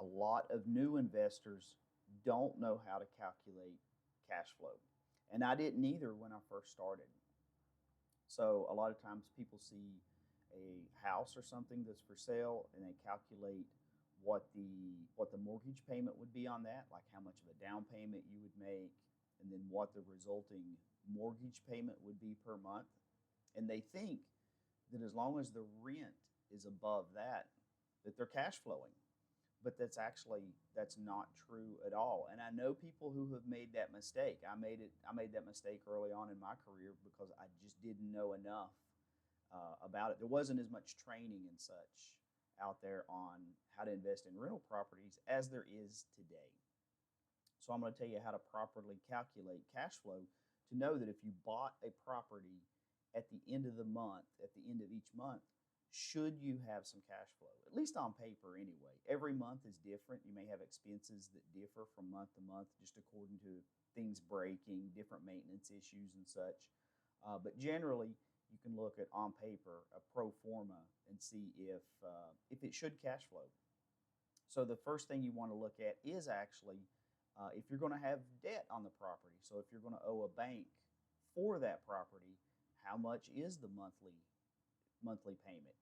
A lot of new investors don't know how to calculate cash flow. And I didn't either when I first started. So a lot of times people see a house or something that's for sale and they calculate what the mortgage payment would be on that, like how much of a down payment you would make, and then what the resulting mortgage payment would be per month. And they think that as long as the rent is above that, that they're cash flowing. But that's not true at all. And I know people who have made that mistake. I made that mistake early on in my career because I just didn't know enough about it. There wasn't as much training and such out there on how to invest in rental properties as there is today. So I'm going to tell you how to properly calculate cash flow to know that if you bought a property at the end of the month, at the end of each month, should you have some cash flow, at least on paper anyway. Every month is different. You may have expenses that differ from month to month just according to things breaking, different maintenance issues and such. But generally, you can look at on paper a pro forma and see if it should cash flow. So the first thing you want to look at is actually if you're going to have debt on the property. So if you're going to owe a bank for that property, how much is the monthly payment?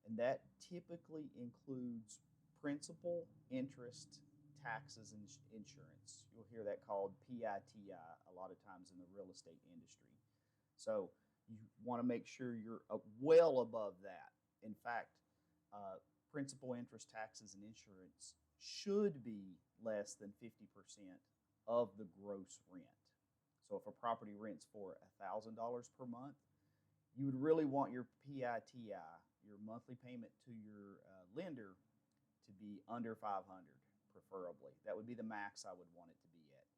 And that typically includes principal, interest, taxes, and insurance. You'll hear that called PITI a lot of times in the real estate industry. So you want to make sure you're well above that. In fact, principal, interest, taxes, and insurance should be less than 50% of the gross rent. So if a property rents for $1,000 per month, you would really want your PITI, your monthly payment to your lender, to be under 500, preferably. That would be the max I would want it to be at.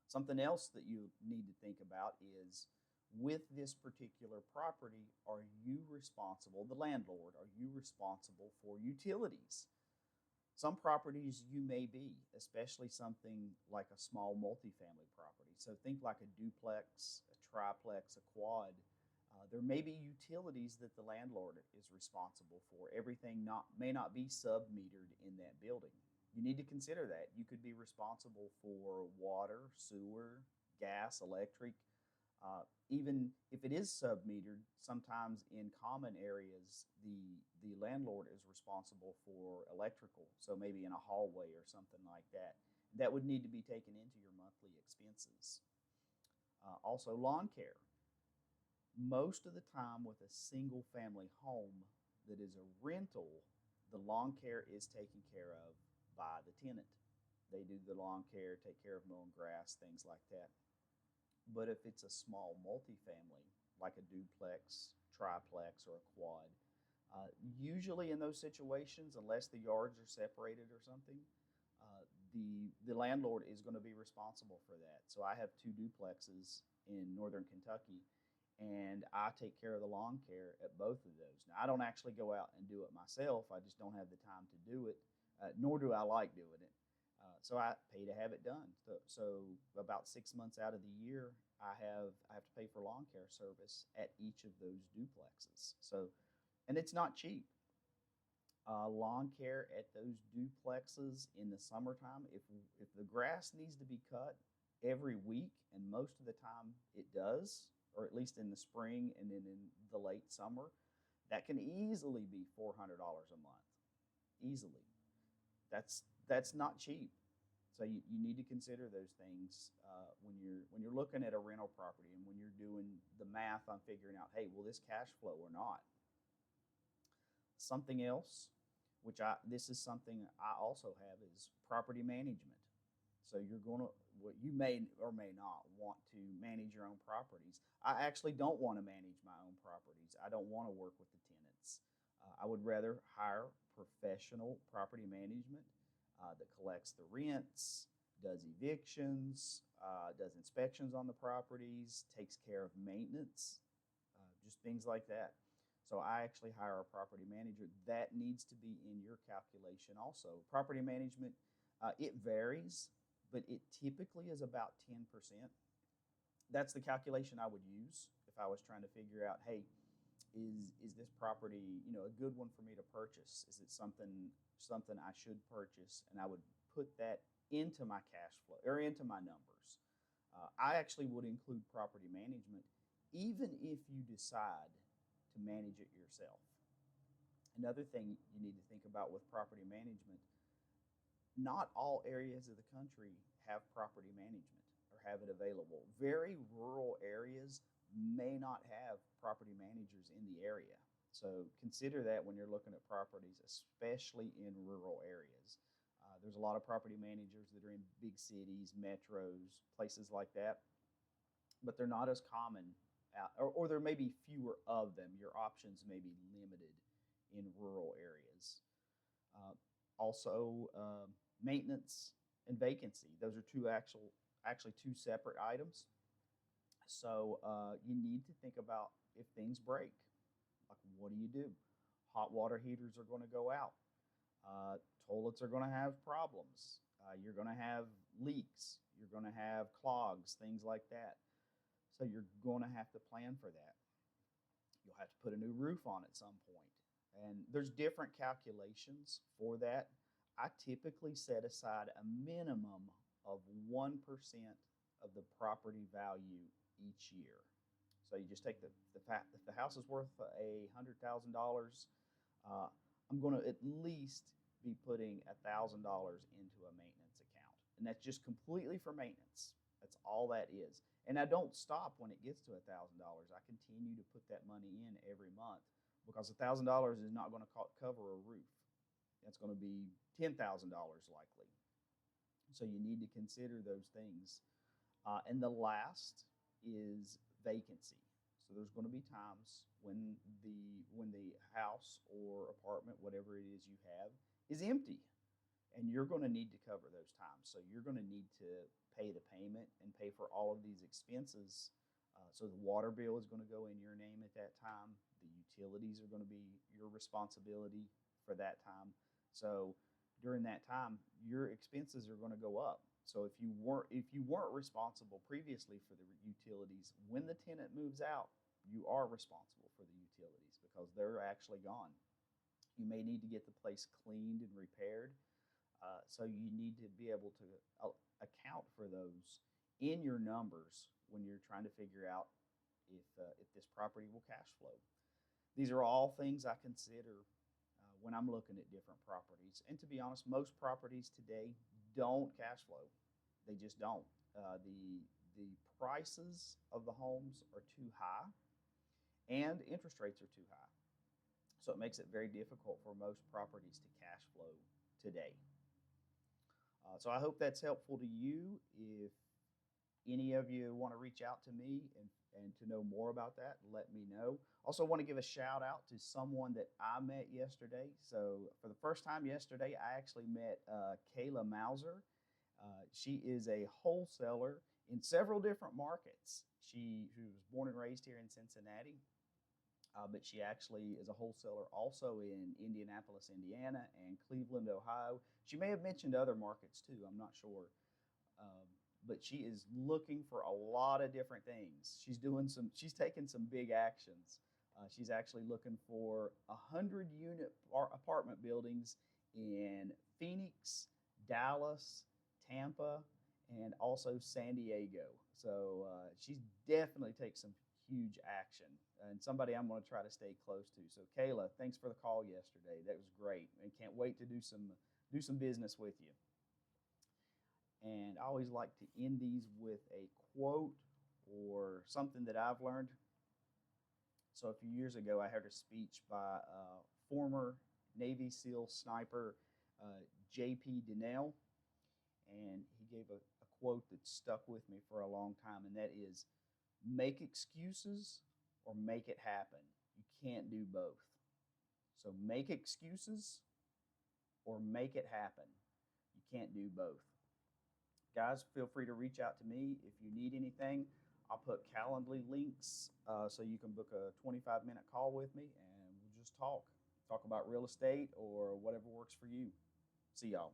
Something else that you need to think about is, with this particular property, are you responsible, the landlord, are you responsible for utilities? Some properties you may be, especially something like a small multifamily property. So think like a duplex, a triplex, a quad. There may be utilities that the landlord is responsible for. Everything may not be sub-metered in that building. You need to consider that. You could be responsible for water, sewer, gas, electric. Even if it is sub-metered, sometimes in common areas, the landlord is responsible for electrical. So maybe in a hallway or something like that. That would need to be taken into your monthly expenses. Also, lawn care. Most of the time with a single family home that is a rental, the lawn care is taken care of by the tenant. They do the lawn care, take care of mowing grass, things like that. But if it's a small multifamily, like a duplex, triplex, or a quad, usually in those situations, unless the yards are separated or something, the landlord is going to be responsible for that. So I have two duplexes in northern Kentucky, and I take care of the lawn care at both of those. Now, I don't actually go out and do it myself. I just don't have the time to do it, nor do I like doing it. So I pay to have it done. So about 6 months out of the year, I have to pay for lawn care service at each of those duplexes. So, and it's not cheap. Lawn care at those duplexes in the summertime, if the grass needs to be cut every week, and most of the time it does, or at least in the spring and then in the late summer, that can easily be $400 a month. Easily. That's not cheap. So you need to consider those things when you're looking at a rental property and when you're doing the math on figuring out, hey, will this cash flow or not? Something else, this is something I also have, is property management. So you may or may not want to manage your own properties. I actually don't want to manage my own properties. I don't want to work with the tenants. I would rather hire professional property management that collects the rents, does evictions, does inspections on the properties, takes care of maintenance, just things like that. So I actually hire a property manager. That needs to be in your calculation also. Property management, it varies, but it typically is about 10%. That's the calculation I would use if I was trying to figure out, hey, is this property, a good one for me to purchase? Is it something I should purchase? And I would put that into my cash flow or into my numbers. I actually would include property management, even if you decide to manage it yourself. Another thing you need to think about with property management, not all areas of the country have property management or have it available. Very rural areas may not have property managers in the area. So consider that when you're looking at properties, especially in rural areas. There's a lot of property managers that are in big cities, metros, places like that, but they're not as common, or there may be fewer of them. Your options may be limited in rural areas. Uh, also, maintenance and vacancy. Those are actually two separate items. So you need to think about if things break, like what do you do? Hot water heaters are going to go out. Toilets are going to have problems. You're going to have leaks. You're going to have clogs, things like that. So you're going to have to plan for that. You'll have to put a new roof on at some point. And there's different calculations for that. I typically set aside a minimum of 1% of the property value each year. So you just take the fact if the house is worth $100,000, I'm going to at least be putting $1,000 into a maintenance account, and that's just completely for maintenance. That's all that is. And I don't stop when it gets to $1,000. I continue to put that money in every month because $1,000 is not going to cover a roof. That's going to be $10,000 likely. So you need to consider those things. And the last is vacancy. So there's going to be times when the house or apartment, whatever it is you have, is empty, and you're going to need to cover those times. So you're going to need to pay the payment and pay for all of these expenses. So the water bill is going to go in your name at that time. The utilities are going to be your responsibility for that time. So during that time, your expenses are going to go up. So if you weren't responsible previously for the utilities, when the tenant moves out, you are responsible for the utilities because they're actually gone. You may need to get the place cleaned and repaired. So you need to be able to account for those in your numbers when you're trying to figure out if this property will cash flow. These are all things I consider when I'm looking at different properties. And to be honest, most properties today don't cash flow. They just don't. The prices of the homes are too high, and interest rates are too high. So it makes it very difficult for most properties to cash flow today. So I hope that's helpful to you. If any of you want to reach out to me and to know more about that, let me know. Also want to give a shout out to someone that I met yesterday. So for the first time yesterday, I actually met Kayla Mauser. She is a wholesaler in several different markets. She was born and raised here in Cincinnati, but she actually is a wholesaler also in Indianapolis, Indiana, and Cleveland, Ohio. She may have mentioned other markets too, I'm not sure. But she is looking for a lot of different things. She's taking some big actions. She's actually looking for 100-unit apartment buildings in Phoenix, Dallas, Tampa, and also San Diego. So she's definitely takes some huge action, and somebody I'm going to try to stay close to. So Kayla, thanks for the call yesterday. That was great, and can't wait to do some business with you. And I always like to end these with a quote or something that I've learned. So a few years ago, I heard a speech by former Navy SEAL sniper J.P. Donnell, and he gave a quote that stuck with me for a long time, and that is, make excuses or make it happen. You can't do both. So make excuses or make it happen. You can't do both. Guys, feel free to reach out to me if you need anything. I'll put Calendly links so you can book a 25-minute call with me, and we'll just talk about real estate or whatever works for you. See y'all.